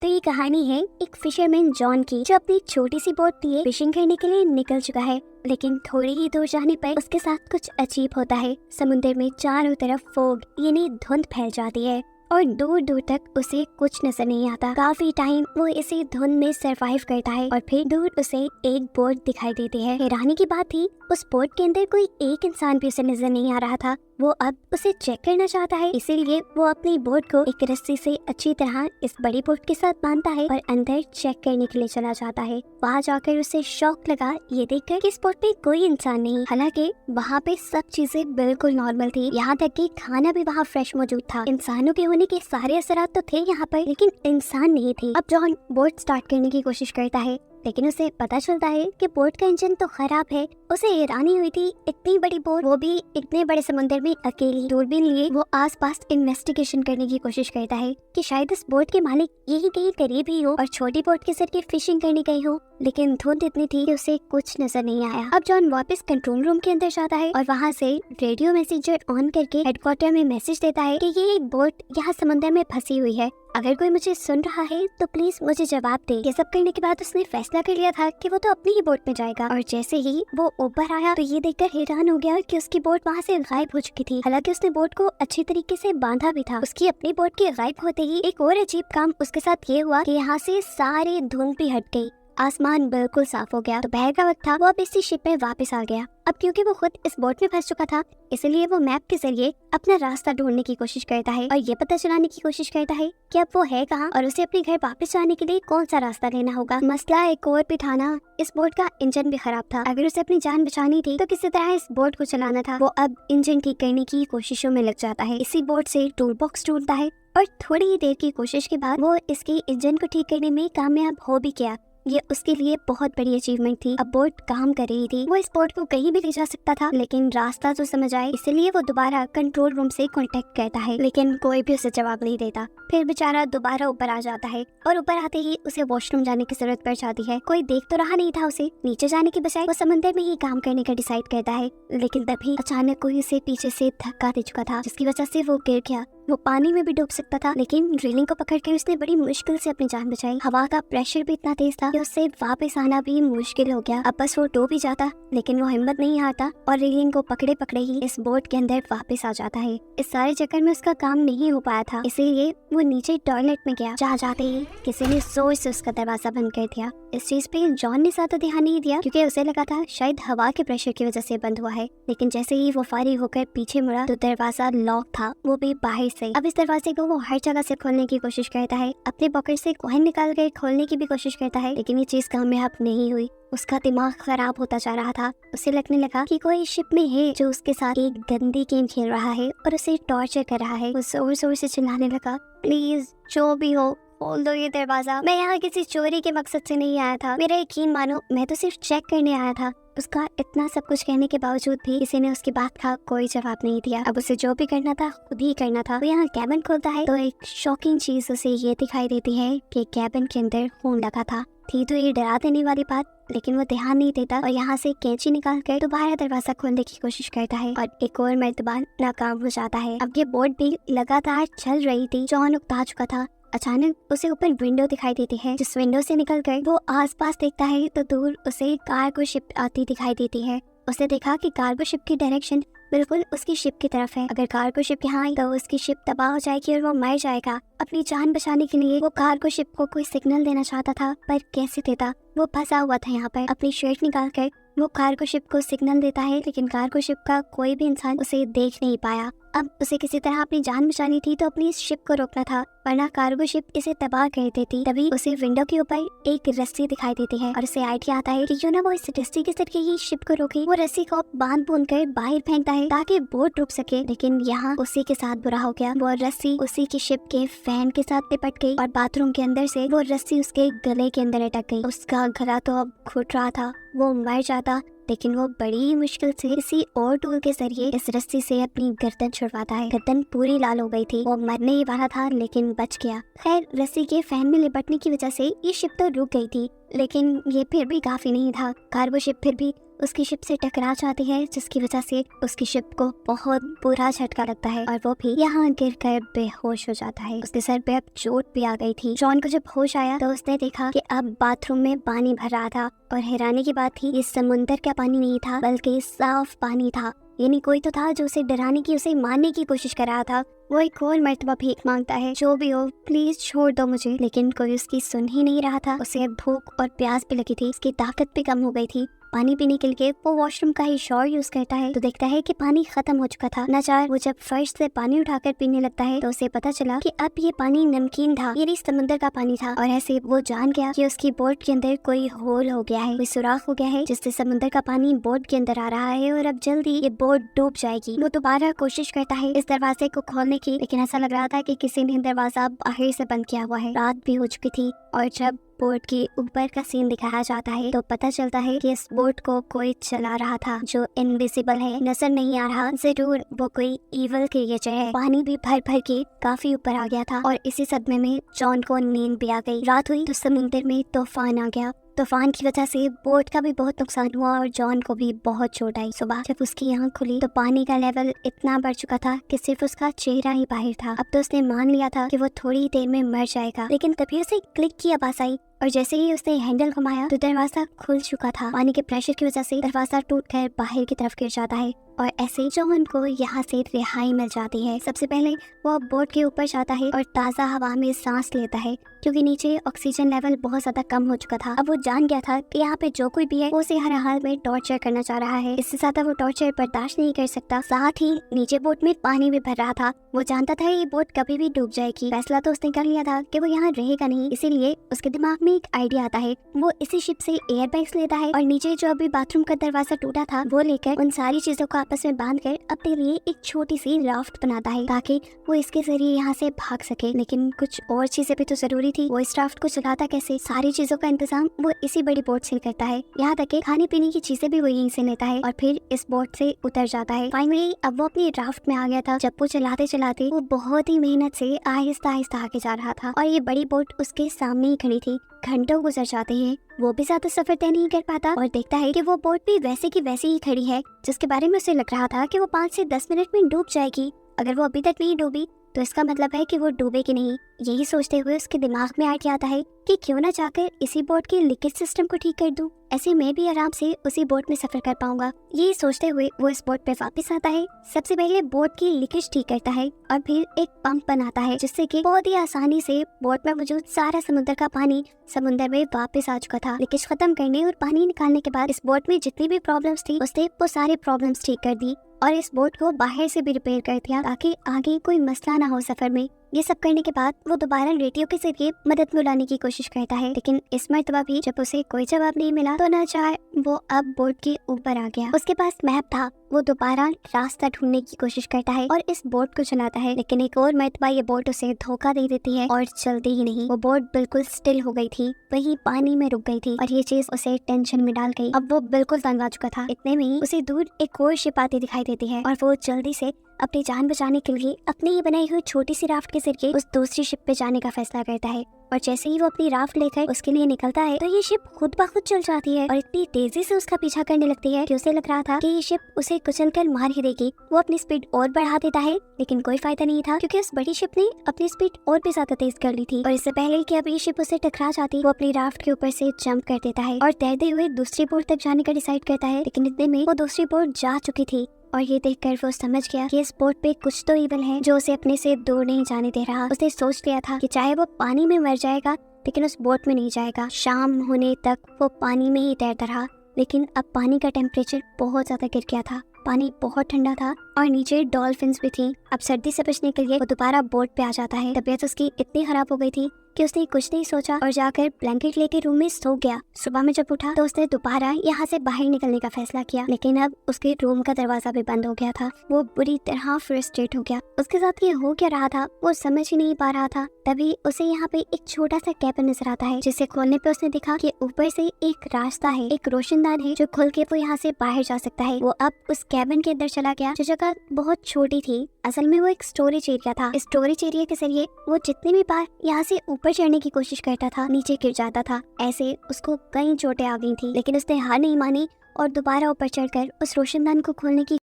तो ये कहानी है एक फिशरमैन जॉन की, जो अपनी छोटी सी बोट लिए फिशिंग करने के लिए निकल चुका है। लेकिन थोड़ी ही दूर जाने पर उसके साथ कुछ अजीब होता है। समुद्र में चारों तरफ फोग यानी धुंध फैल जाती है और दूर दूर तक उसे कुछ नजर नहीं आता। काफी टाइम वो इसी धुंध में सरवाइव करता है और फिर दूर उसे एक बोट दिखाई देती है। हैरानी की बात थी, उस बोट के अंदर कोई एक इंसान भी उसे नजर नहीं आ रहा था। वो अब उसे चेक करना चाहता है, इसीलिए वो अपनी बोट को एक रस्सी से अच्छी तरह इस बड़ी बोट के साथ बांधता है और अंदर चेक करने के लिए चला जाता है। वहाँ जाकर उसे शॉक लगा ये देखकर कि इस बोट में कोई इंसान नहीं। हालांकि वहाँ पे सब चीजें बिल्कुल नॉर्मल थी, यहाँ तक कि खाना भी वहाँ फ्रेश मौजूद था। इंसानों के होने के सारे असरात तो थे यहाँ पर, लेकिन इंसान नहीं थे। अब जॉन बोट स्टार्ट करने की कोशिश करता है, लेकिन उसे पता चलता है कि बोट का इंजन तो खराब है। उसे हैरानी हुई थी, इतनी बड़ी बोट, वो भी इतने बड़े समुद्र में अकेली। दूरबीन लिए वो आसपास इन्वेस्टिगेशन करने की कोशिश करता है कि शायद इस बोट के मालिक यही कहीं करीब ही हो और छोटी बोट के जरिए फिशिंग करने गई हो, लेकिन धुंध इतनी थी कि उसे कुछ नजर नहीं आया। अब जॉन वापस कंट्रोल रूम के अंदर जाता है और वहाँ से रेडियो मैसेजर ऑन करके हेडक्वार्टर में मैसेज देता है कि ये एक बोट यहाँ समुद्र में फंसी हुई है, अगर कोई मुझे सुन रहा है तो प्लीज मुझे जवाब दे। ये सब करने के बाद उसने फैसला कर लिया था कि वो तो अपनी ही बोट में जाएगा, और जैसे ही वो ऊपर आया तो ये देखकर हैरान हो गया कि उसकी बोट वहाँ से गायब हो चुकी थी। हालांकि उसने बोट को अच्छी तरीके से बांधा भी था। उसकी अपनी बोट के गायब होते ही एक और अजीब काम उसके साथ ये हुआ कि यहाँ से सारी धुंध भी हट गई, आसमान बिल्कुल साफ हो गया। दोपहर का वक्त था, वो अब इसी शिप में वापस आ गया। अब क्योंकि वो खुद इस बोट में फंस चुका था, इसलिए वो मैप के जरिए अपना रास्ता ढूंढने की कोशिश करता है और ये पता चलाने की कोशिश करता है कि अब वो है कहाँ और उसे अपने घर वापस जाने के लिए कौन सा रास्ता लेना होगा। मसला एक और भी था ना, इस बोट का इंजन भी खराब था। अगर उसे अपनी जान बचानी थी तो किसी तरह इस बोट को चलाना था। वो अब इंजन ठीक करने की कोशिशों में लग जाता है। इसी बोट से टूल बॉक्स ढूंढता है और थोड़ी ही देर की कोशिश के बाद वो इसके इंजन को ठीक करने में कामयाब हो भी गया। ये उसके लिए बहुत बड़ी अचीवमेंट थी। अब बोट काम कर रही थी, वो इस बोट को कहीं भी ले जा सकता था, लेकिन रास्ता तो समझ आए, इसलिए वो दोबारा कंट्रोल रूम से कांटेक्ट करता है, लेकिन कोई भी उसे जवाब नहीं देता। फिर बेचारा दोबारा ऊपर आ जाता है और ऊपर आते ही उसे वॉशरूम जाने की जरूरत पड़ जाती है। कोई देख तो रहा नहीं था उसे, नीचे जाने के बजाय वो समंदर में ही काम करने का डिसाइड करता है। लेकिन तभी अचानक कोई उसे पीछे से धक्का दे चुका था, जिसकी वजह से वो गिर गया। वो पानी में भी डूब सकता था, लेकिन रेलिंग को पकड़कर उसने बड़ी मुश्किल से अपनी जान बचाई। हवा का प्रेशर भी इतना तेज था कि उससे वापस आना भी मुश्किल हो गया। अब बस वो डूब ही जाता, लेकिन वो हिम्मत नहीं हारता और रेलिंग को पकड़े पकड़े ही इस बोट के अंदर वापस आ जाता है। इस सारे चक्कर में उसका काम नहीं हो पाया था, इसीलिए वो नीचे टॉयलेट में गया। जहाँ जाते ही किसी ने जोर से उसका दरवाजा बंद कर दिया। इस चीज पे जॉन ने ज्यादा ध्यान नहीं दिया, क्योंकि उसे लगा था शायद हवा के प्रेशर की वजह से बंद हुआ है। लेकिन जैसे ही वो फारिग होकर पीछे मुड़ा तो दरवाजा लॉक था, वो भी बाहर से। अब इस दरवाजे को वो हर जगह से खोलने की कोशिश करता है, अपने पॉकेट से कॉइन निकाल कर खोलने की भी कोशिश करता है, लेकिन ये चीज कामयाब नहीं हुई। उसका दिमाग खराब होता जा रहा था। उसे लगने लगा कि कोई शिप में है जो उसके साथ एक गंदी गेम खेल रहा है और उसे टॉर्चर कर रहा है। वो जोर जोर से चिल्लाने लगा, प्लीज जो भी हो खोल दो ये दरवाजा, मैं यहाँ किसी चोरी के मकसद से नहीं आया था, मेरा यकीन मानो, मैं तो सिर्फ चेक करने आया था। उसका इतना सब कुछ कहने के बावजूद भी किसी ने उसकी बात का कोई जवाब नहीं दिया। अब उसे जो भी करना था खुद ही करना था। वो यहाँ कैबिन खोलता है तो एक शॉकिंग चीज उसे ये दिखाई देती है कि कैबिन के अंदर खून लगा था। थी तो ये डरा देने वाली बात, लेकिन वो ध्यान नहीं देता और यहाँ से कैंची निकाल कर दोबारा दरवाजा खोलने की कोशिश करता है और एक और मर्तबा नाकाम हो जाता है। अब ये बोट भी लगातार चल रही थी। जॉन उकता चुका था। अचानक उसे ऊपर विंडो दिखाई देती है, जिस विंडो से निकलकर वो आसपास देखता है तो दूर उसे कार्गो शिप आती दिखाई देती है। उसने देखा कि कार्गो शिप की डायरेक्शन बिल्कुल उसकी शिप की तरफ है। अगर कार्गो शिप यहाँ आई तो उसकी शिप तबाह हो जाएगी और वो मर जाएगा। अपनी जान बचाने के लिए वो कार्गो शिप को कोई सिग्नल देना चाहता था, पर कैसे देता? वो फंसा हुआ था यहाँ पर। अपनी शर्ट निकाल कर वो कार्गो शिप को सिग्नल देता है, लेकिन कार्गो शिप का कोई भी इंसान उसे देख नहीं पाया। अब उसे किसी तरह अपनी जान बचानी थी तो अपनी इस शिप को रोकना था, वरना कार्गो शिप इसे तबाह कर देती। तभी उसे विंडो के ऊपर एक रस्सी दिखाई देती है और उसे आइडिया आता है कि क्यों ना वो इस रस्सी के जरिए ही शिप को रोके। वो रस्सी को बांध बूंद कर बाहर फेंकता है ताकि बोट रुक सके, लेकिन यहाँ उसी के साथ बुरा हो गया। वो रस्सी उसी की शिप के फैन के साथ लिपट गई और बाथरूम के अंदर से वो रस्सी उसके गले के अंदर अटक गई। उसका गला तो अब घुट रहा था, वो मर जाता, लेकिन वो बड़ी मुश्किल से किसी और टूल के जरिए इस रस्सी से अपनी गर्दन छुड़वाता है। गर्दन पूरी लाल हो गई थी, वो मरने ही वाला था, लेकिन बच गया। खैर, रस्सी के फैन में लिपटने की वजह से ये शिप तो रुक गई थी, लेकिन ये फिर भी काफी नहीं था। कार्गो शिप फिर भी उसकी शिप से टकरा जाती है, जिसकी वजह से उसकी शिप को बहुत बुरा झटका लगता है और वो भी यहाँ गिर कर बेहोश हो जाता है। उसके सर पे अब चोट भी आ गई थी। जॉन को जब होश आया तो उसने देखा कि अब बाथरूम में पानी भर रहा था और हैरानी की बात थी, ये समुंदर का पानी नहीं था बल्कि साफ पानी था। यानी कोई तो था जो उसे डराने की, उसे मारने की कोशिश कर रहा था। वो एक और मर्तबा भीख मांगता है, जो भी हो प्लीज छोड़ दो मुझे, लेकिन कोई उसकी सुन ही नहीं रहा था। उसे भूख और प्यास भी लगी थी, उसकी ताकत भी कम हो गई थी। पानी पीने के लिए वो वॉशरूम का ही शॉवर यूज करता है तो देखता है कि पानी खत्म हो चुका था। नाचार वो जब फर्श से पानी उठाकर पीने लगता है तो उसे पता चला कि अब ये पानी नमकीन था, ये समुद्र का पानी था। और ऐसे वो जान गया कि उसकी बोट के अंदर कोई होल हो गया है, कोई सुराख हो गया है, जिससे समुद्र का पानी बोट के अंदर आ रहा है और अब जल्दी ये बोट डूब जाएगी। वो दोबारा कोशिश करता है इस दरवाजे को खोलने की, लेकिन ऐसा लग रहा था कि किसी ने दरवाजा बाहर से बंद किया हुआ है। रात भी हो चुकी थी और जब बोट के ऊपर का सीन दिखाया जाता है तो पता चलता है कि इस बोट को कोई चला रहा था जो इनविजिबल है, नजर नहीं आ रहा। जरूर वो कोई इवल क्रिएचर है। पानी भी भर भर के काफी ऊपर आ गया था और इसी सदमे में जॉन को नींद भी आ गई। रात हुई तो समुद्र में तूफान आ गया। तूफान की वजह से बोट का भी बहुत नुकसान हुआ और जॉन को भी बहुत चोट आई। सुबह जब उसकी आंख खुली तो पानी का लेवल इतना बढ़ चुका था कि सिर्फ उसका चेहरा ही बाहर था। अब तो उसने मान लिया था कि वो थोड़ी ही देर में मर जाएगा, लेकिन तभी उसे क्लिक की आवाज आई और जैसे ही उसने हैंडल घुमाया तो दरवाजा खुल चुका था। पानी के प्रेशर की वजह से दरवाजा टूटकर बाहर की तरफ गिर जाता है और ऐसे जॉन को यहाँ से रिहाई मिल जाती है। सबसे पहले वो बोट के ऊपर जाता है और ताज़ा हवा में सांस लेता है, क्योंकि नीचे ऑक्सीजन लेवल बहुत ज्यादा कम हो चुका था। अब वो जान गया था कि यहाँ पे जो कोई भी है वो उसे हर हाल में टॉर्चर करना चाह रहा है। इससे ज्यादा वो टॉर्चर बर्दाश्त नहीं कर सकता। साथ ही नीचे बोट में पानी भी भर रहा था। वो जानता था ये बोट कभी भी डूब जाएगी। फैसला तो उसने कर लिया था कि वो यहाँ रहेगा नहीं, इसीलिए उसके दिमाग में एक आइडिया आता है। वो इसी शिप से एयर बैग्स लेता है और नीचे जो अभी बाथरूम का दरवाजा टूटा था वो लेकर उन सारी चीजों को आपस में बांध कर अपने लिए एक छोटी सी राफ्ट बनाता है ताकि वो इसके जरिए यहाँ से भाग सके। लेकिन कुछ और चीजें भी तो जरूरी थी। वो इस राफ्ट को चलाता कैसे? सारी चीजों का इंतजाम वो इसी बड़ी बोट से करता है। यहाँ तक कि खाने पीने की चीजें भी वो यहीं से लेता है और फिर इस बोट से उतर जाता है। फाइनली अब वो अपनी राफ्ट में आ गया था। जब वो चलाते चलाते वो बहुत ही मेहनत से आहिस्ता आहिस्ता आगे जा रहा था और ये बड़ी बोट उसके सामने ही खड़ी थी। घंटों गुजर जाते हैं, वो भी ज्यादा सफर तय नहीं कर पाता और देखता है कि वो बोट भी वैसे की वैसी ही खड़ी है जिसके बारे में उसे लग रहा था कि वो 5 से 10 मिनट में डूब जाएगी। अगर वो अभी तक नहीं डूबी तो इसका मतलब है कि वो डूबेगी नहीं। यही सोचते हुए उसके दिमाग में आइडिया आता है कि क्यों ना जाकर इसी बोट के लीकेज सिस्टम को ठीक कर दूं, ऐसे मैं भी आराम से उसी बोट में सफर कर पाऊंगा। यही सोचते हुए वो इस बोट पे वापस आता है। सबसे पहले बोट की लीकेज ठीक करता है और फिर एक पंप बनाता है जिससे कि बहुत ही आसानी से बोट में मौजूद सारा समुद्र का पानी समुद्र में वापस आ चुका था। लीकेज खत्म करने और पानी निकालने के बाद इस बोट में जितनी भी प्रॉब्लम्स थी उसने वो सारी प्रॉब्लम्स ठीक कर दी और इस बोट को बाहर से भी रिपेयर कर दिया ताकि आगे कोई मसला ना हो सफर में। ये सब करने के बाद वो दोबारा रेडियो के जरिए मदद बुलाने की कोशिश करता है, लेकिन इस मर्तबा भी जब उसे कोई जवाब नहीं मिला तो ना चाहे वो अब बोट के ऊपर आ गया। उसके पास मैप था, वो दोबारा रास्ता ढूंढने की कोशिश करता है और इस बोट को चलाता है, लेकिन एक और मर्तबा ये बोट उसे धोखा दे देती है और चलती ही नहीं। वो बोट बिल्कुल स्टिल हो गई थी, वही पानी में रुक गई थी और ये चीज उसे टेंशन में डाल गई। अब वो बिल्कुल तंग आ चुका था। इतने में ही उसे दूर एक और शिप आती दिखाई देती है और वो जल्दी से अपनी जान बचाने के लिए अपनी ही बनाई हुई छोटी सी राफ्ट के जरिए उस दूसरी शिप पे जाने का फैसला करता है। और जैसे ही वो अपनी राफ्ट लेकर उसके लिए निकलता है तो ये शिप खुद ब खुद चल जाती है और इतनी तेजी से उसका पीछा करने लगती है कि उसे लग रहा था कि ये शिप उसे कुचलकर मार ही देगी। वो अपनी स्पीड और बढ़ा देता है, लेकिन कोई फायदा नहीं था क्योंकि उस बड़ी शिप ने अपनी स्पीड और भी ज्यादा तेज कर ली थी। और इससे पहले कि अब ये शिप उसे टकरा जाती, वो अपनी राफ्ट के ऊपर से जंप कर देता है और तैरते हुए दूसरी बोट तक जाने का डिसाइड करता है। लेकिन इतने में वो दूसरी बोट जा चुकी थी और ये देखकर वो समझ गया कि इस बोट पे कुछ तो इवल है जो उसे अपने से दूर नहीं जाने दे रहा। उसने सोच लिया था कि चाहे वो पानी में मर जाएगा लेकिन उस बोट में नहीं जाएगा। शाम होने तक वो पानी में ही तैरता रहा, लेकिन अब पानी का टेम्परेचर बहुत ज्यादा गिर गया था। पानी बहुत ठंडा था और नीचे डॉल्फिन्स भी थी। अब सर्दी से बचने के लिए वो दोबारा बोट पे आ जाता है। तबीयत उसकी इतनी खराब हो गई थी कि उसने कुछ नहीं सोचा और जाकर ब्लैंकेट लेके रूम में सो गया। सुबह में जब उठा तो उसने दोबारा यहाँ से बाहर निकलने का फैसला किया, लेकिन अब उसके रूम का दरवाजा भी बंद हो गया था। वो बुरी तरह फ्रस्ट्रेट हो गया। उसके साथ ये हो क्या रहा था वो समझ ही नहीं पा रहा था। तभी उसे यहाँ पे एक छोटा सा कैबिन नजर आता है, जिसे खोलने पे उसने देखा कि ऊपर से एक रास्ता है, एक रोशनदान है जो खुल के वो यहाँ से बाहर जा सकता है। वो अब उस कैबिन के अंदर चला गया जो जगह बहुत छोटी थी। असल में वो एक स्टोरेज एरिया था। इस स्टोरेज एरिया के जरिए वो जितनी भी बार यहाँ से ऊपर चढ़ने की कोशिश करता था नीचे गिर जाता था। ऐसे उसको कई चोटें आ गई थी, लेकिन उसने हार नहीं मानी और दोबारा ऊपर चढ़कर उस रोशनदान को खोलने की